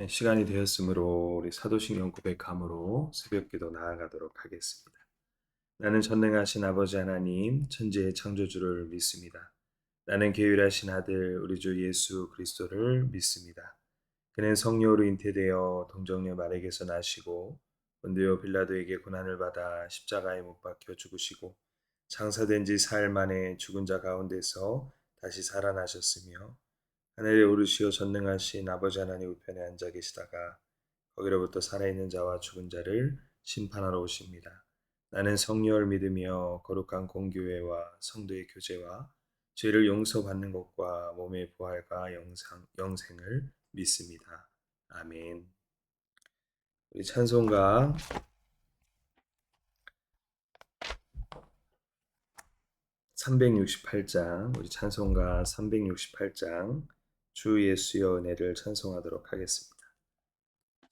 시간이 되었으므로 우리 사도신경 고백함으로 새벽기도 나아가도록 하겠습니다. 나는 전능하신 아버지 하나님, 천지의 창조주를 믿습니다. 나는 계율하신 아들 우리 주 예수 그리스도를 믿습니다. 그는 성령으로 잉태되어 동정녀 마리아에게서 나시고 본디오 빌라도에게 고난을 받아 십자가에 못 박혀 죽으시고 장사된 지 사흘 만에 죽은 자 가운데서 다시 살아나셨으며 하늘에 오르시어 전능하신 아버지 하나님 우편에 앉아 계시다가 거기로부터 살아있는 자와 죽은 자를 심판하러 오십니다. 나는 성령을 믿으며 거룩한 공교회와 성도의 교제와 죄를 용서받는 것과 몸의 부활과 영생을 믿습니다. 아멘. 우리 찬송가 368장, 우리 찬송가 368장 주 예수여 은혜를 찬송하도록 하겠습니다.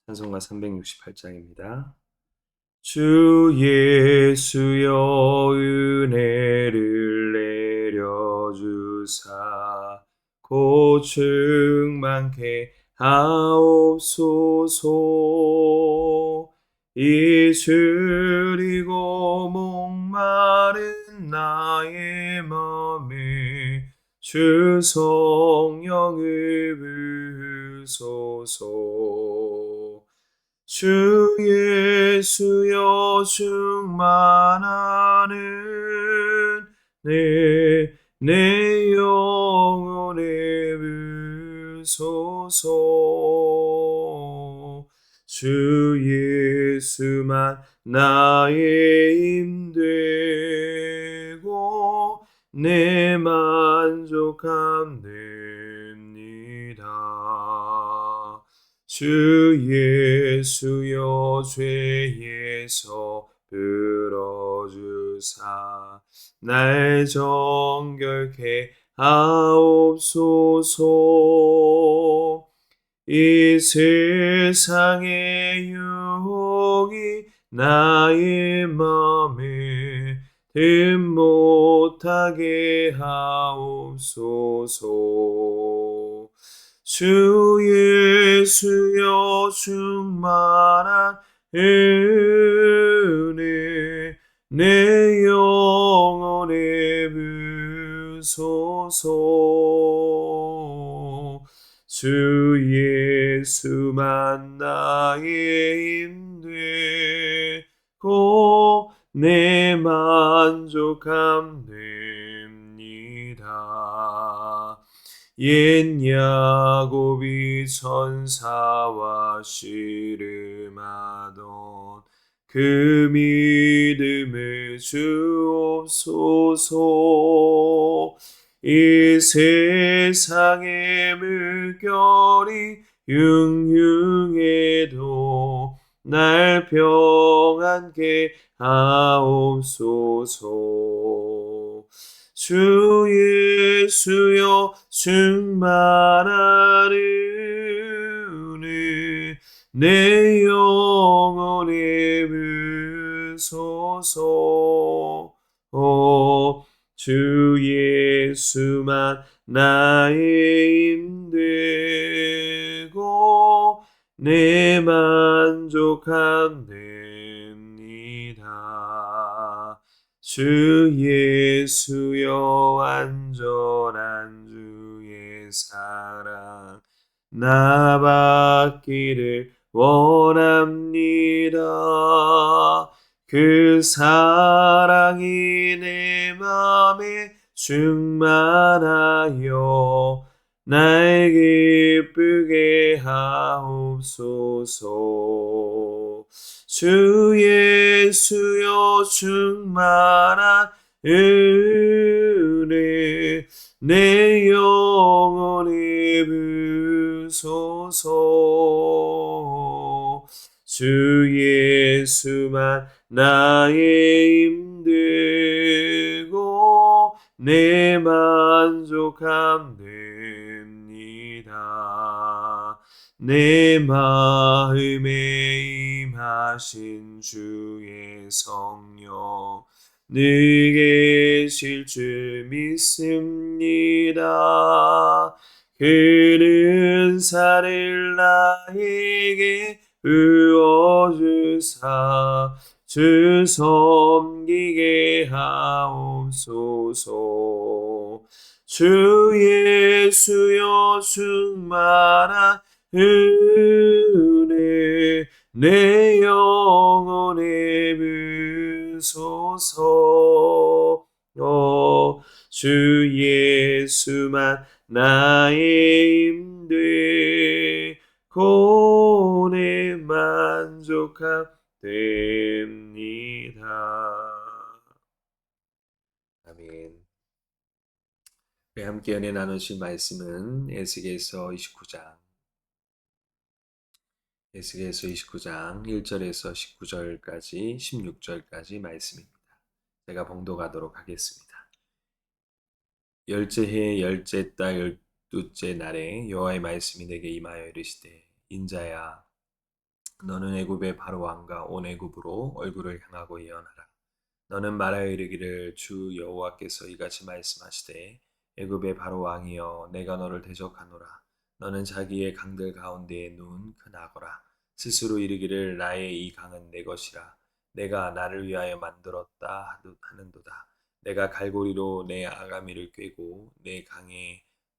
찬송가 368장입니다. 주 예수여 은혜를 내려주사 고충 많게 하옵소서. 이슬이고 목마른 나의 맘에 주 성령을 부으소서. 주 예수여 충만하는 내 영혼에 부소서. 주 예수만 나의 힘되고 내 만족함 됩니다. 주 예수여 죄에서 풀어주사 날 정결케 하옵소서. 이 세상의 유혹이 나의 맘에 든 못하게 하옵소서. 주 예수여 충만한 은혜 내 영혼에 부소서. 주 예수만 나의 힘되고 내 만족함 됩니다. 옛 야곱이 천사와 씨름하던 그 믿음을 주옵소서. 이 세상의 물결이 흉흉해도 날 평안케 하옵소서. 주 예수여 충만한 은혜 내 영혼에 부소서. 주 예수만 나의 힘되고 내 만족함 됩니다. 주 예수여 완전한 주의 사랑 나 받기를 원합니다. 그 사랑이 내 맘에 충만하여 날 기쁘게 하옵소서. 주 예수여 충만한 은혜 내 영혼에 부소서. 주 예수만 나의 힘되고 내 만족함 됩니다. 내 마음에 임하신 주의 성령 늘 계실 줄 믿습니다. 그는 산을 나에게 부어주사 주 섬기게 하옵소서. 주 예수여 충만한 은혜 내 영혼에 부소서. 주 예수만 나의 힘돼 고뇌 만족함 됩니다. 아멘. 우리 함께 은혜 나누실 말씀은 에스겔서 29장 1절에서 19절까지 16절까지 말씀입니다. 제가 봉독하도록 하겠습니다. 열째 해 열째 달 열두째 날에 여호와의 말씀이 내게 임하여 이르시되 인자야 너는 애굽의 바로 왕과 온 애굽으로 얼굴을 향하고 예언하라. 너는 말하여 이르기를 주 여호와께서 이같이 말씀하시되 애굽의 바로 왕이여 내가 너를 대적하노라. 너는 자기의 강들 가운데에 누운 큰 악어라. 스스로 이르기를 나의 이 강은 내 것이라. 내가 나를 위하여 만들었다 하는도다. 내가 갈고리로 내 아가미를 꿰고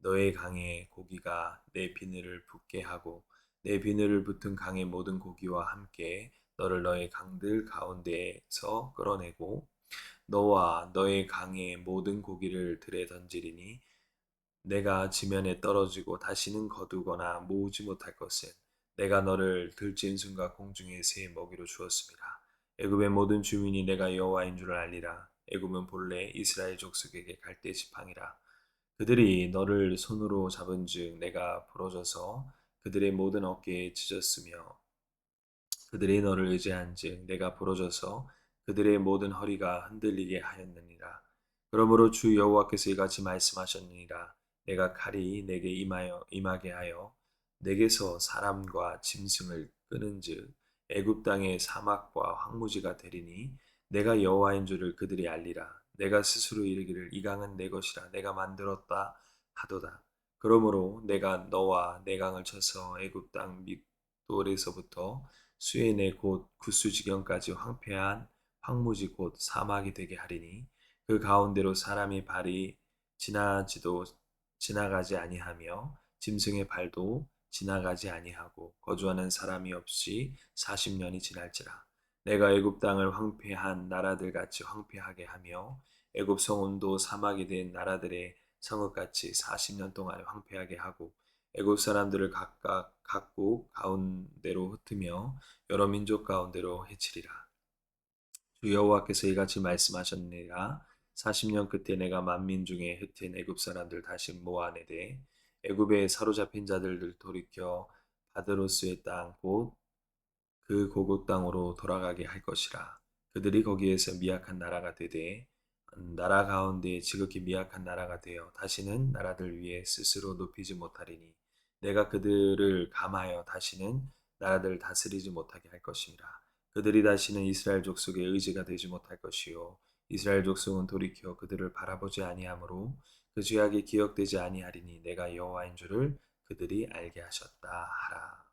너의 강에 고기가 내 비늘을 붙게 하고 내 비늘을 붙은 강의 모든 고기와 함께 너를 너의 강들 가운데에서 끌어내고 너와 너의 강의 모든 고기를 들에 던지리니 내가 지면에 떨어지고 다시는 거두거나 모으지 못할 것은 내가 너를 들짐승과 공중의 새의 먹이로 주었습니다. 애굽의 모든 주민이 내가 여호와인 줄을 알리라. 애굽은 본래 이스라엘 족속에게 갈대 지팡이라. 그들이 너를 손으로 잡은즉 내가 부러져서 그들의 모든 어깨에 찢었으며 그들이 너를 의지한즉 내가 부러져서 그들의 모든 허리가 흔들리게 하였느니라. 그러므로 주 여호와께서 이같이 말씀하셨느니라. 내가 칼이 내게 임하게 하여 내게서 사람과 짐승을 끄는즉 애굽 땅의 사막과 황무지가 되리니 내가 여호와인 줄을 그들이 알리라. 내가 스스로 이르기를 이 강은 내 것이라 내가 만들었다 하도다. 그러므로 내가 너와 내 강을 쳐서 애굽 땅 밑돌에서부터 수에네 곧 구스 지경까지 황폐한 황무지 곧 사막이 되게 하리니 그 가운데로 사람의 발이 지나가지 아니하며 짐승의 발도 지나가지 아니하고 거주하는 사람이 없이 40년이 지날지라. 내가 애굽 땅을 황폐한 나라들 같이 황폐하게 하며 애굽 성운도 사막이 된 나라들의 성읍같이 40년 동안 황폐하게 하고 애굽 사람들을 각국 가운데로 흩으며 여러 민족 가운데로 해치리라. 주 여호와께서 이같이 말씀하셨느니라. 40년 끝에 내가 만민 중에 흩은 애굽 사람들 다시 모아내되 애굽에 사로잡힌 자들을 돌이켜 바드로스의 땅 곧 그 고국 땅으로 돌아가게 할 것이라. 그들이 거기에서 미약한 나라가 되되 나라 가운데 지극히 미약한 나라가 되어 다시는 나라들 위에 스스로 높이지 못하리니 내가 그들을 감하여 다시는 나라들을 다스리지 못하게 할 것이니라. 그들이 다시는 이스라엘 족속의 의지가 되지 못할 것이요 이스라엘 족속은 돌이켜 그들을 바라보지 아니하므로 그 죄악이 기억되지 아니하리니 내가 여호와인 줄을 그들이 알게 하셨다 하라.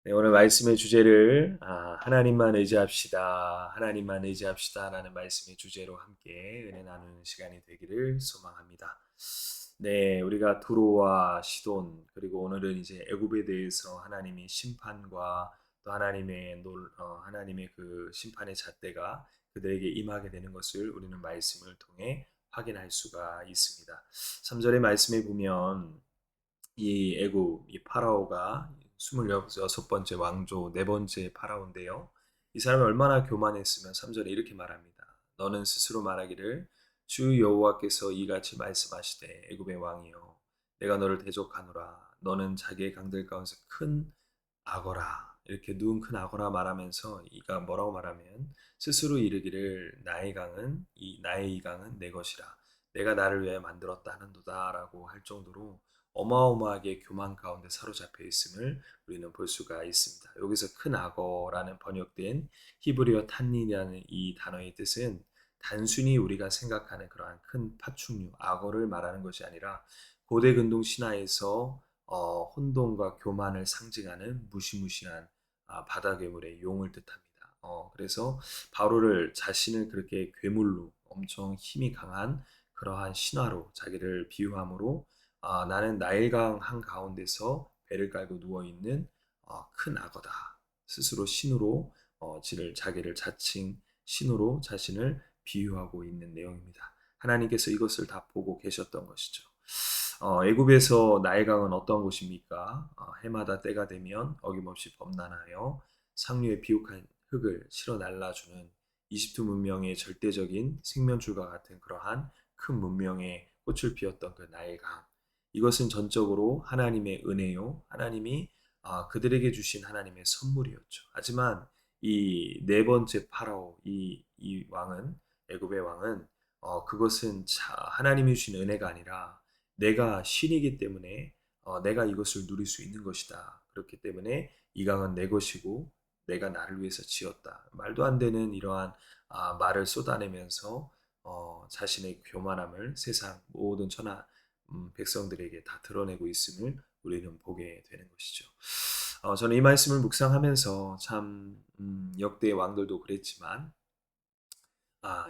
네, 오늘 말씀의 주제를 하나님만 의지합시다. 하나님만 의지합시다라는 말씀의 주제로 함께 은혜 나누는 시간이 되기를 소망합니다. 네, 우리가 두로와 시돈 그리고 오늘은 이제 애굽에 대해서 하나님의 심판과 또 하나님의 그 심판의 잣대가 그들에게 임하게 되는 것을 우리는 말씀을 통해 확인할 수가 있습니다. 3절의 말씀에 보면 이 애굽 이 파라오가 26번째 왕조 네 번째 파라오인데요. 이 사람이 얼마나 교만했으면 3절에 이렇게 말합니다. 너는 스스로 말하기를 주 여호와께서 이같이 말씀하시되 애굽의 왕이여 내가 너를 대적하노라. 너는 자기의 강들 가운데서 큰 악어라. 이렇게 누운 큰 악어라 말하면서 이가 뭐라고 말하면 스스로 이르기를 나의 이 강은 내 것이라. 내가 나를 위하여 만들었다 하는도다라고 할 정도로 어마어마하게 교만 가운데 사로잡혀 있음을 우리는 볼 수가 있습니다. 여기서 큰 악어라는 번역된 히브리어 탄닌이라는 이 단어의 뜻은 단순히 우리가 생각하는 그러한 큰 파충류, 악어를 말하는 것이 아니라 고대 근동 신화에서 혼돈과 교만을 상징하는 무시무시한 바다 괴물의 용을 뜻합니다. 그래서 바로를 자신을 그렇게 괴물로 엄청 힘이 강한 그러한 신화로 자기를 비유함으로 나는 나일강 한 가운데서 배를 깔고 누워 있는 큰 악어다. 스스로 신으로 자기를 자칭 신으로 자신을 비유하고 있는 내용입니다. 하나님께서 이것을 다 보고 계셨던 것이죠. 애굽에서 나일강은 어떤 곳입니까? 해마다 때가 되면 어김없이 범람하여 상류에 비옥한 흙을 실어 날라주는 이집트 문명의 절대적인 생명줄과 같은 그러한 큰 문명의 꽃을 피웠던 그 나일강. 이것은 전적으로 하나님의 은혜요. 하나님이 그들에게 주신 하나님의 선물이었죠. 하지만 이 네 번째 파라오 이 왕은 애굽의 왕은 그것은 하나님이 주신 은혜가 아니라 내가 신이기 때문에 내가 이것을 누릴 수 있는 것이다. 그렇기 때문에 이 강은 내 것이고 내가 나를 위해서 지었다. 말도 안 되는 이러한 말을 쏟아내면서 자신의 교만함을 세상 모든 천하 백성들에게 다 드러내고 있음을 우리는 보게 되는 것이죠. 저는 이 말씀을 묵상하면서 참 역대 왕들도 그랬지만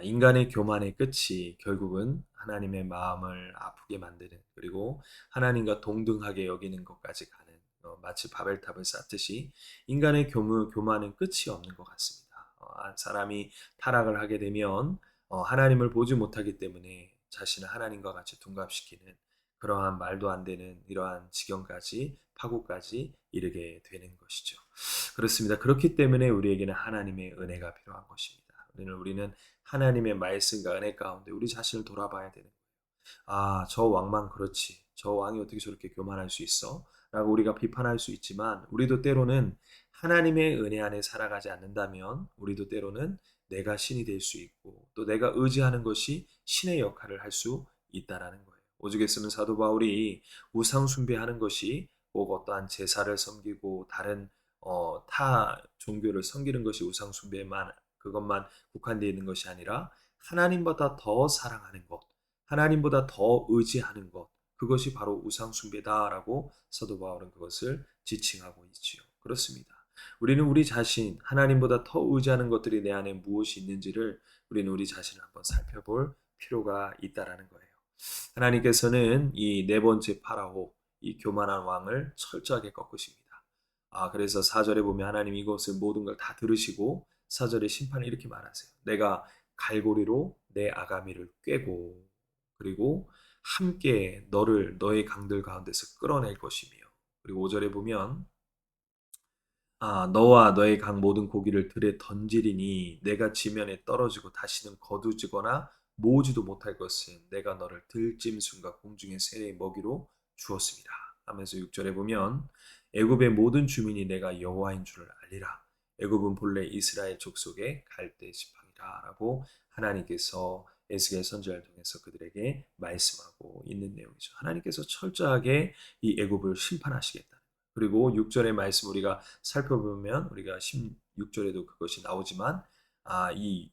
인간의 교만의 끝이 결국은 하나님의 마음을 아프게 만드는 그리고 하나님과 동등하게 여기는 것까지 가는 마치 바벨탑을 쌓듯이 인간의 교만은 끝이 없는 것 같습니다. 사람이 타락을 하게 되면 하나님을 보지 못하기 때문에 자신을 하나님과 같이 둔갑시키는 그러한 말도 안 되는 이러한 지경까지 파고까지 이르게 되는 것이죠. 그렇습니다. 그렇기 때문에 우리에게는 하나님의 은혜가 필요한 것입니다. 우리는 하나님의 말씀과 은혜 가운데 우리 자신을 돌아봐야 되는 거예요. 저 왕만 그렇지. 저 왕이 어떻게 저렇게 교만할 수 있어? 라고 우리가 비판할 수 있지만 우리도 때로는 하나님의 은혜 안에 살아가지 않는다면 우리도 때로는 내가 신이 될 수 있고 또 내가 의지하는 것이 신의 역할을 할 수 있다라는 거예요. 오죽 했으면 사도 바울이 우상 숭배하는 것이 꼭 어떠한 제사를 섬기고 다른 타 종교를 섬기는 것이 우상 숭배만 그것만 국한되어 있는 것이 아니라 하나님보다 더 사랑하는 것, 하나님보다 더 의지하는 것, 그것이 바로 우상숭배다라고 사도 바울은 그것을 지칭하고 있지요. 그렇습니다. 우리는 우리 자신, 하나님보다 더 의지하는 것들이 내 안에 무엇이 있는지를 우리는 우리 자신을 한번 살펴볼 필요가 있다라는 거예요. 하나님께서는 이 네 번째 파라오, 이 교만한 왕을 철저하게 꺾으십니다. 그래서 4절에 보면 하나님 이것을 모든 걸 다 들으시고 4절에 심판을 이렇게 말하세요. 내가 갈고리로 내 아가미를 꿰고 그리고 함께 너의 강들 가운데서 끌어낼 것이며 그리고 5절에 보면 너와 너의 강 모든 고기를 들에 던지리니 내가 지면에 떨어지고 다시는 거두지거나 모으지도 못할 것은 내가 너를 들짐승과 공중의 새의 먹이로 주었습니다. 하면서 6절에 보면 애굽의 모든 주민이 내가 여호와인 줄을 알리라. 애굽은 본래 이스라엘 족속의 갈대 지팡이라라고 하나님께서 에스겔 선지자를 통해서 그들에게 말씀하고 있는 내용이죠. 하나님께서 철저하게 이 애굽을 심판하시겠다. 그리고 6절의 말씀 우리가 살펴보면 우리가 16절에도 그것이 나오지만 이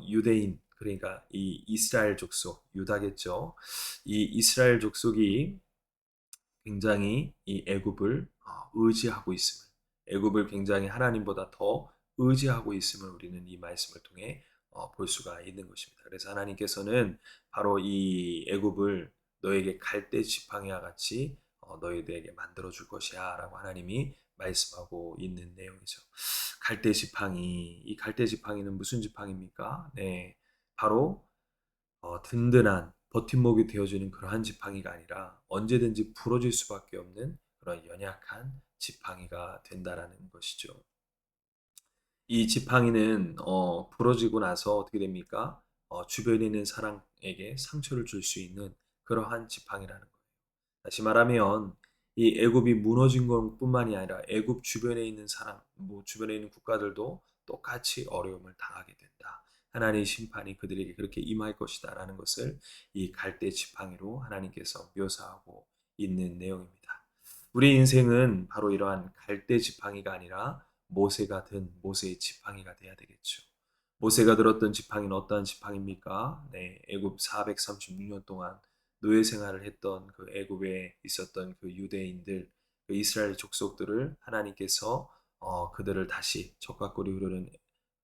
유대인 그러니까 이 이스라엘 족속 유다겠죠. 이 이스라엘 족속이 굉장히 이 애굽을 의지하고 있음을 애굽을 굉장히 하나님보다 더 의지하고 있음을 우리는 이 말씀을 통해 볼 수가 있는 것입니다. 그래서 하나님께서는 바로 이 애굽을 너에게 갈대 지팡이와 같이 너희들에게 만들어 줄 것이야라고 하나님이 말씀하고 있는 내용이죠. 갈대 지팡이 이 갈대 지팡이는 무슨 지팡이입니까? 네, 바로 든든한 버팀목이 되어주는 그러한 지팡이가 아니라 언제든지 부러질 수밖에 없는 그런 연약한 지팡이가 된다라는 것이죠. 이 지팡이는 부러지고 나서 어떻게 됩니까? 주변에 있는 사람에게 상처를 줄 수 있는 그러한 지팡이라는 거예요. 다시 말하면 이 애굽이 무너진 것뿐만이 아니라 애굽 주변에 있는 사람, 뭐 주변에 있는 국가들도 똑같이 어려움을 당하게 된다. 하나님의 심판이 그들에게 그렇게 임할 것이다라는 것을 이 갈대 지팡이로 하나님께서 묘사하고 있는 내용입니다. 우리 인생은 바로 이러한 갈대 지팡이가 아니라 모세가 든 모세의 지팡이가 돼야 되겠죠. 모세가 들었던 지팡이는 어떠한 지팡이입니까? 네, 애굽 436년 동안 노예 생활을 했던 그 애굽에 있었던 그 유대인들, 그 이스라엘 족속들을 하나님께서 그들을 다시 적과 꿀이 흐르는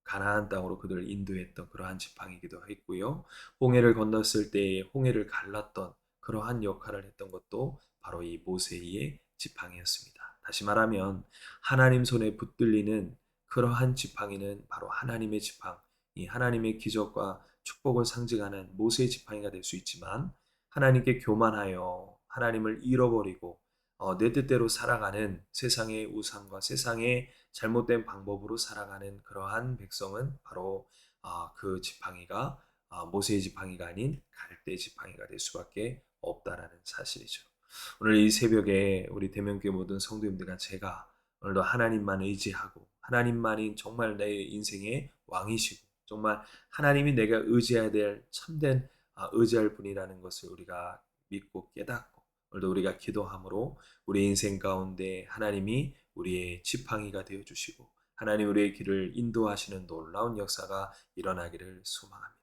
가나안 땅으로 그들을 인도했던 그러한 지팡이기도 했고요. 홍해를 건넜을 때에 홍해를 갈랐던 그러한 역할을 했던 것도 바로 이 모세의 지팡이였습니다. 다시 말하면 하나님 손에 붙들리는 그러한 지팡이는 바로 하나님의 지팡이, 이 하나님의 기적과 축복을 상징하는 모세의 지팡이가 될 수 있지만 하나님께 교만하여 하나님을 잃어버리고 내 뜻대로 살아가는 세상의 우상과 세상의 잘못된 방법으로 살아가는 그러한 백성은 바로 그 지팡이가 모세의 지팡이가 아닌 갈대 지팡이가 될 수밖에 없다라는 사실이죠. 오늘 이 새벽에 우리 대명교회 모든 성도님들과 제가 오늘도 하나님만 의지하고 하나님만이 정말 내 인생의 왕이시고 정말 하나님이 내가 의지해야 될 참된 의지할 분이라는 것을 우리가 믿고 깨닫고 오늘도 우리가 기도함으로 우리 인생 가운데 하나님이 우리의 지팡이가 되어 주시고 하나님 우리의 길을 인도하시는 놀라운 역사가 일어나기를 소망합니다.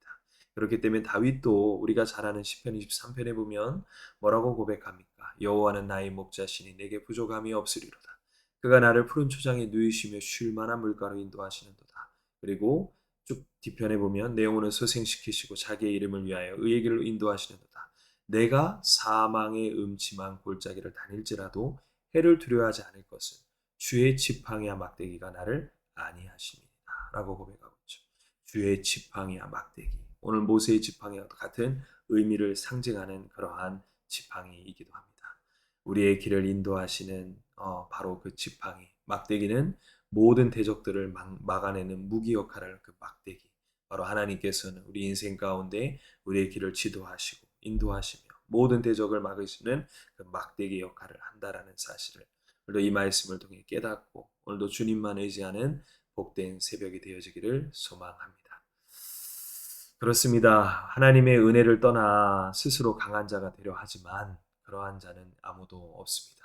그렇기 때문에 다윗도 우리가 잘 아는 시편 23편에 보면 뭐라고 고백합니까? 여호와는 나의 목자시니 내게 부족함이 없으리로다. 그가 나를 푸른 초장에 누이시며 쉴 만한 물가로 인도하시는도다. 그리고 쭉 뒤편에 보면 내 영혼을 소생시키시고 자기의 이름을 위하여 의의 길로 인도하시는도다. 내가 사망의 음침한 골짜기를 다닐지라도 해를 두려워하지 않을 것은 주의 지팡이와 막대기가 나를 안위하심이니라 라고 고백하고 있죠. 주의 지팡이와 막대기. 오늘 모세의 지팡이와 같은 의미를 상징하는 그러한 지팡이이기도 합니다. 우리의 길을 인도하시는 바로 그 지팡이. 막대기는 모든 대적들을 막아내는 무기 역할을 하는 그 막대기. 바로 하나님께서는 우리 인생 가운데 우리의 길을 지도하시고 인도하시며 모든 대적을 막으시는 그 막대기 역할을 한다라는 사실을 오늘도 이 말씀을 통해 깨닫고 오늘도 주님만 의지하는 복된 새벽이 되어지기를 소망합니다. 그렇습니다. 하나님의 은혜를 떠나 스스로 강한 자가 되려 하지만 그러한 자는 아무도 없습니다.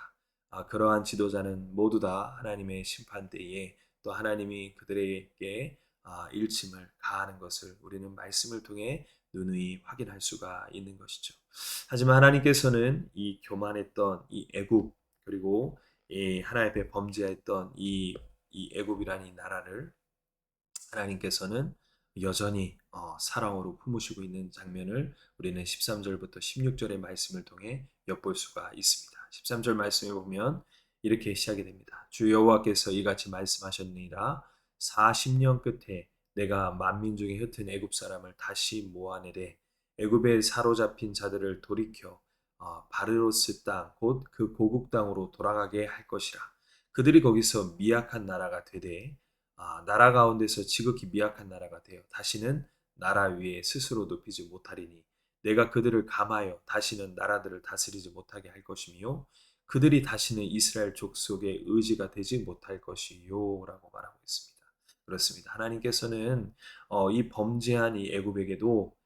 그러한 지도자는 모두 다 하나님의 심판대에 또 하나님이 그들에게 일침을 가하는 것을 우리는 말씀을 통해 누누이 확인할 수가 있는 것이죠. 하지만 하나님께서는 이 교만했던 이 애굽 그리고 이 하나님 앞에 범죄했던 이 애굽이라는 이 나라를 하나님께서는 여전히 사랑으로 품으시고 있는 장면을 우리는 13절부터 16절의 말씀을 통해 엿볼 수가 있습니다. 13절 말씀에 보면 이렇게 시작이 됩니다. 주 여호와께서 이같이 말씀하셨느니라 40년 끝에 내가 만민중의 흩은 애굽 사람을 다시 모아내되 애굽에 사로잡힌 자들을 돌이켜 바르로스 땅 곧 그 고국 땅으로 돌아가게 할 것이라. 그들이 거기서 미약한 나라가 되되 나라 가운데서 지극히 미약한 나라가 되어 다시는 나라 위에 스스로 높이지 못하리니 내가 그들을 감하여 다시는 나라들을 다스리지 못하게 할 것이며 그들이 다시는 이스라엘 족속의 의지가 되지 못할 것이요 라고 말하고 있습니다. 그렇습니다. 하나님께서는 이 범죄한 이 애굽에게도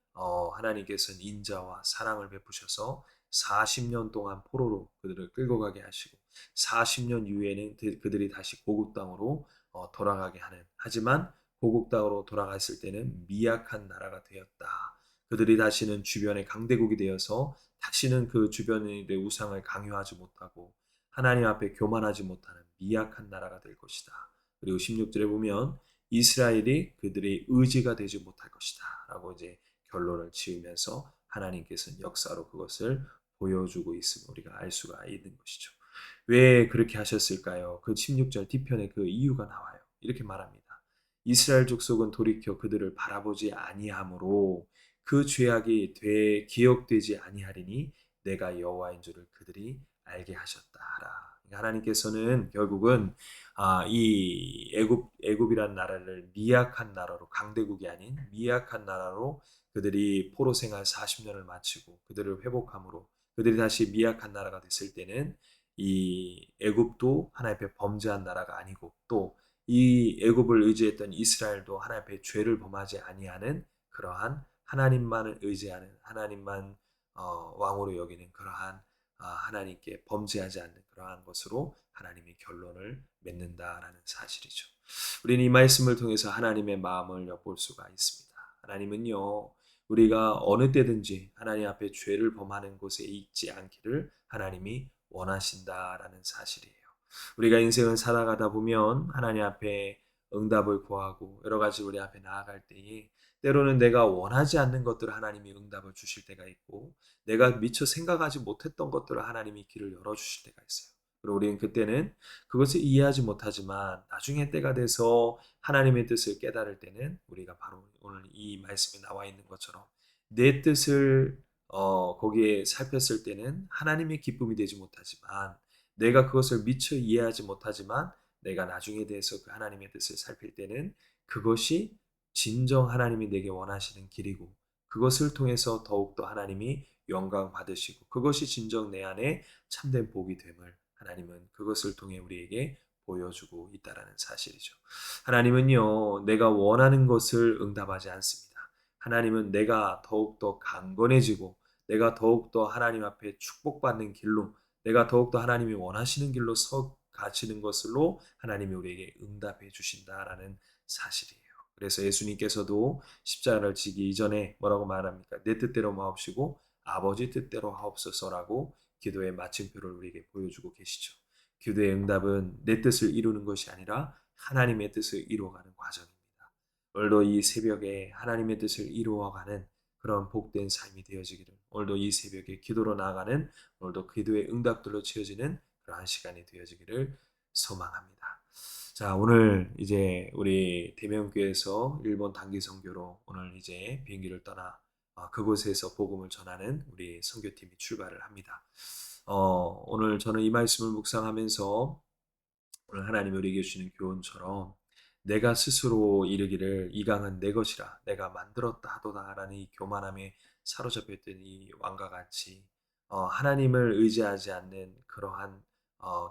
하나님께서는 인자와 사랑을 베푸셔서 40년 동안 포로로 그들을 끌고 가게 하시고 40년 이후에는 그들이 다시 고국 땅으로 돌아가게 하는 하지만 고국 땅으로 돌아갔을 때는 미약한 나라가 되었다. 그들이 다시는 주변의 강대국이 되어서 다시는 그 주변의 우상을 강요하지 못하고 하나님 앞에 교만하지 못하는 미약한 나라가 될 것이다. 그리고 16절에 보면 이스라엘이 그들의 의지가 되지 못할 것이다. 라고 이제 결론을 지으면서 하나님께서는 역사로 그것을 보여주고 있음을 우리가 알 수가 있는 것이죠. 왜 그렇게 하셨을까요? 그 16절 뒤편에 그 이유가 나와요. 이렇게 말합니다. 이스라엘 족속은 돌이켜 그들을 바라보지 아니하므로 그 죄악이 기억되지 아니하리니 내가 여호와인 줄을 그들이 알게 하셨다라. 하나님께서는 결국은 이 애굽이란 나라를 미약한 나라로 강대국이 아닌 미약한 나라로 그들이 포로 생활 40년을 마치고 그들을 회복함으로 그들이 다시 미약한 나라가 됐을 때는 이 애굽도 하나님 앞에 범죄한 나라가 아니고 또 이 애굽을 의지했던 이스라엘도 하나님 앞에 죄를 범하지 아니하는 그러한 하나님만을 의지하는 하나님만 왕으로 여기는 그러한 하나님께 범죄하지 않는 그러한 것으로 하나님이 결론을 맺는다라는 사실이죠. 우리는 이 말씀을 통해서 하나님의 마음을 엿볼 수가 있습니다. 하나님은요 우리가 어느 때든지 하나님 앞에 죄를 범하는 곳에 있지 않기를 하나님이 원하신다라는 사실이에요. 우리가 인생을 살아가다 보면 하나님 앞에 응답을 구하고 여러 가지 우리 앞에 나아갈 때에 때로는 내가 원하지 않는 것들을 하나님이 응답을 주실 때가 있고 내가 미처 생각하지 못했던 것들을 하나님이 길을 열어주실 때가 있어요. 그리고 우리는 그때는 그것을 이해하지 못하지만 나중에 때가 돼서 하나님의 뜻을 깨달을 때는 우리가 바로 오늘 이 말씀에 나와 있는 것처럼 내 뜻을 거기에 살폈을 때는 하나님의 기쁨이 되지 못하지만 내가 그것을 미처 이해하지 못하지만 내가 나중에 대해서 그 하나님의 뜻을 살필 때는 그것이 진정 하나님이 내게 원하시는 길이고 그것을 통해서 더욱더 하나님이 영광 받으시고 그것이 진정 내 안에 참된 복이 됨을 하나님은 그것을 통해 우리에게 보여주고 있다라는 사실이죠. 하나님은요, 내가 원하는 것을 응답하지 않습니다. 하나님은 내가 더욱더 강건해지고 내가 더욱더 하나님 앞에 축복받는 길로 내가 더욱더 하나님이 원하시는 길로 서 가시는 것으로 하나님이 우리에게 응답해 주신다라는 사실이에요. 그래서 예수님께서도 십자가를 지기 이전에 뭐라고 말합니까? 내 뜻대로 마옵시고 아버지 뜻대로 하옵소서라고 기도의 마침표를 우리에게 보여주고 계시죠. 기도의 응답은 내 뜻을 이루는 것이 아니라 하나님의 뜻을 이루어가는 과정입니다. 오늘도 이 새벽에 하나님의 뜻을 이루어가는 그런 복된 삶이 되어지기를 오늘도 이 새벽에 기도로 나아가는 오늘도 기도의 응답들로 채워지는 그러한 시간이 되어지기를 소망합니다. 자, 오늘 이제 우리 대명교에서 일본 단기 선교로 오늘 이제 비행기를 떠나 그곳에서 복음을 전하는 우리 선교팀이 출발을 합니다. 오늘 저는 이 말씀을 묵상하면서 오늘 하나님이 우리에게 주시는 교훈처럼 내가 스스로 이르기를 이 강은 내 것이라 내가 만들었다 하도다라는 이 교만함에 사로잡혔던 이 왕과 같이 하나님을 의지하지 않는 그러한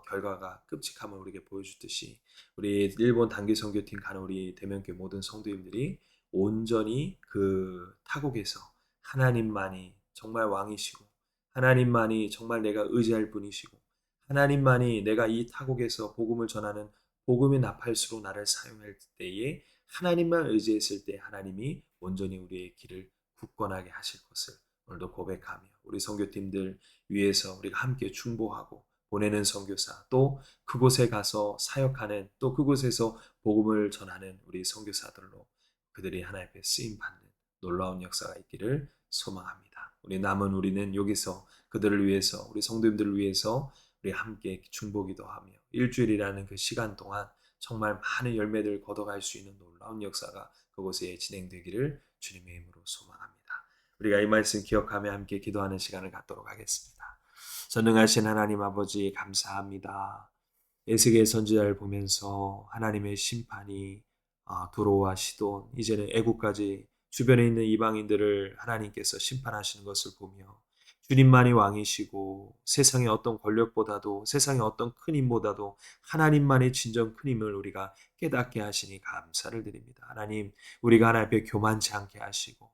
결과가 끔찍함을 우리에게 보여주듯이 우리 일본 단기 선교팀 가는 우리 대면교회 모든 성도님들이 온전히 그 타국에서 하나님만이 정말 왕이시고 하나님만이 정말 내가 의지할 분이시고 하나님만이 내가 이 타국에서 복음을 전하는 복음의 나팔수로 나를 사용할 때에 하나님만 의지했을 때 하나님이 온전히 우리의 길을 굳건하게 하실 것을 오늘도 고백하며 우리 선교팀들 위해서 우리가 함께 중보하고 보내는 선교사 또 그곳에 가서 사역하는 또 그곳에서 복음을 전하는 우리 선교사들로 그들이 하나님 앞에 쓰임 받는 놀라운 역사가 있기를 소망합니다. 우리는 여기서 그들을 위해서 우리 성도님들을 위해서 우리 함께 중보기도 하며 일주일이라는 그 시간 동안 정말 많은 열매들을 거둬갈 수 있는 놀라운 역사가 그곳에 진행되기를 주님의 이름으로 소망합니다. 우리가 이 말씀 기억하며 함께 기도하는 시간을 갖도록 하겠습니다. 전능하신 하나님 아버지 감사합니다. 에스겔 선지자를 보면서 하나님의 심판이 두로와 시돈 이제는 애국까지 주변에 있는 이방인들을 하나님께서 심판하시는 것을 보며 주님만이 왕이시고 세상의 어떤 권력보다도 세상의 어떤 큰 힘보다도 하나님만의 진정 큰 힘을 우리가 깨닫게 하시니 감사를 드립니다. 하나님 우리가 하나님 앞에 교만치 않게 하시고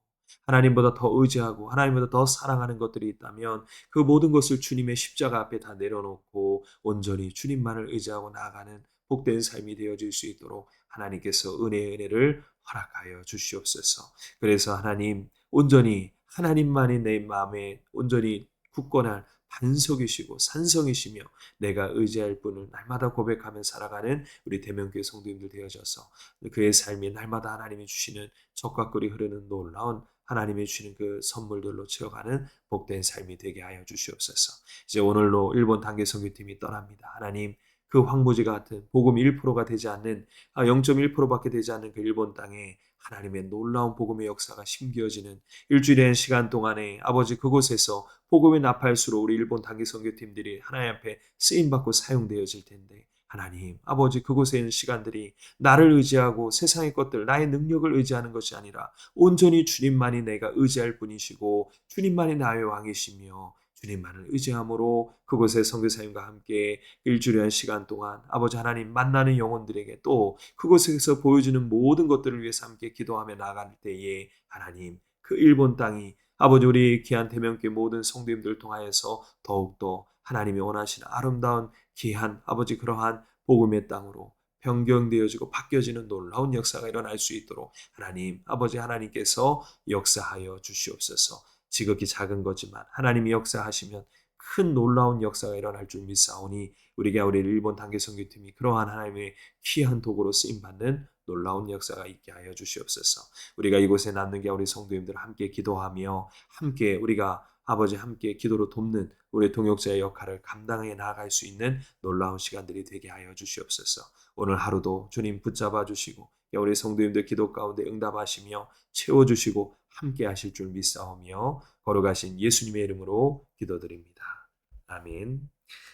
하나님보다 더 의지하고 하나님보다 더 사랑하는 것들이 있다면 그 모든 것을 주님의 십자가 앞에 다 내려놓고 온전히 주님만을 의지하고 나아가는 복된 삶이 되어질 수 있도록 하나님께서 은혜를 허락하여 주시옵소서. 그래서 하나님 온전히 하나님만이 내 마음에 온전히 굳건한 반석이시고 산성이시며 내가 의지할 분을 날마다 고백하며 살아가는 우리 대명교회 성도님들 되어져서 그의 삶이 날마다 하나님이 주시는 적과 꿀이 흐르는 놀라운 하나님이 주시는 그 선물들로 채워가는 복된 삶이 되게 하여 주시옵소서. 이제 오늘로 일본 단계 선교팀이 떠납니다. 하나님 그 황무지 같은 복음 1%가 되지 않는 0.1%밖에 되지 않는 그 일본 땅에 하나님의 놀라운 복음의 역사가 심겨지는 일주일의 시간 동안에 아버지 그곳에서 복음의 나팔수로 우리 일본 단기 선교팀들이 하나님 앞에 쓰임받고 사용되어질 텐데 하나님 아버지 그곳에 있는 시간들이 나를 의지하고 세상의 것들 나의 능력을 의지하는 것이 아니라 온전히 주님만이 내가 의지할 분이시고 주님만이 나의 왕이시며 주님만을 의지함으로 그곳의 선교사님과 함께 일주일의 시간 동안 아버지 하나님 만나는 영혼들에게 또 그곳에서 보여주는 모든 것들을 위해서 함께 기도하며 나아갈 때에 하나님 그 일본 땅이 아버지 우리 귀한 대명교회 모든 성도님들 통하여서 더욱더 하나님이 원하시는 아름다운 귀한 아버지 그러한 복음의 땅으로 변경되어지고 바뀌어지는 놀라운 역사가 일어날 수 있도록 하나님, 아버지 하나님께서 역사하여 주시옵소서. 지극히 작은 거지만 하나님이 역사하시면 큰 놀라운 역사가 일어날 줄 믿사오니 우리가 우리 일본 단계선교팀이 그러한 하나님의 귀한 도구로 쓰임받는 놀라운 역사가 있게 하여 주시옵소서. 우리가 이곳에 남는 게 우리 성도님들 함께 기도하며 함께 우리가 아버지 함께 기도로 돕는 우리 동역자의 역할을 감당해 나아갈 수 있는 놀라운 시간들이 되게 하여 주시옵소서. 오늘 하루도 주님 붙잡아 주시고 우리 성도님들 기도 가운데 응답하시며 채워주시고 함께 하실 줄 믿사오며 걸어가신 예수님의 이름으로 기도드립니다. 아멘.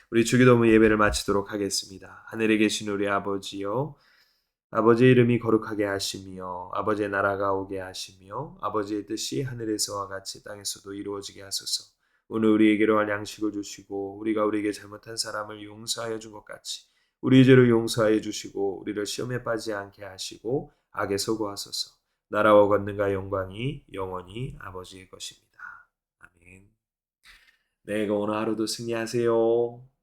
우리 주기도문 예배를 마치도록 하겠습니다. 하늘에 계신 우리 아버지여, 아버지의 이름이 거룩하게 하시며 아버지의 나라가 오게 하시며 아버지의 뜻이 하늘에서와 같이 땅에서도 이루어지게 하소서. 오늘 우리에게로 할 양식을 주시고 우리가 우리에게 잘못한 사람을 용서하여 준 것 같이 우리 죄를 용서하여 주시고 우리를 시험에 빠지지 않게 하시고 악에서 구하소서. 나라와 권능과 영광이 영원히 아버지의 것입니다. 아멘. 네, 오늘 하루도 승리하세요.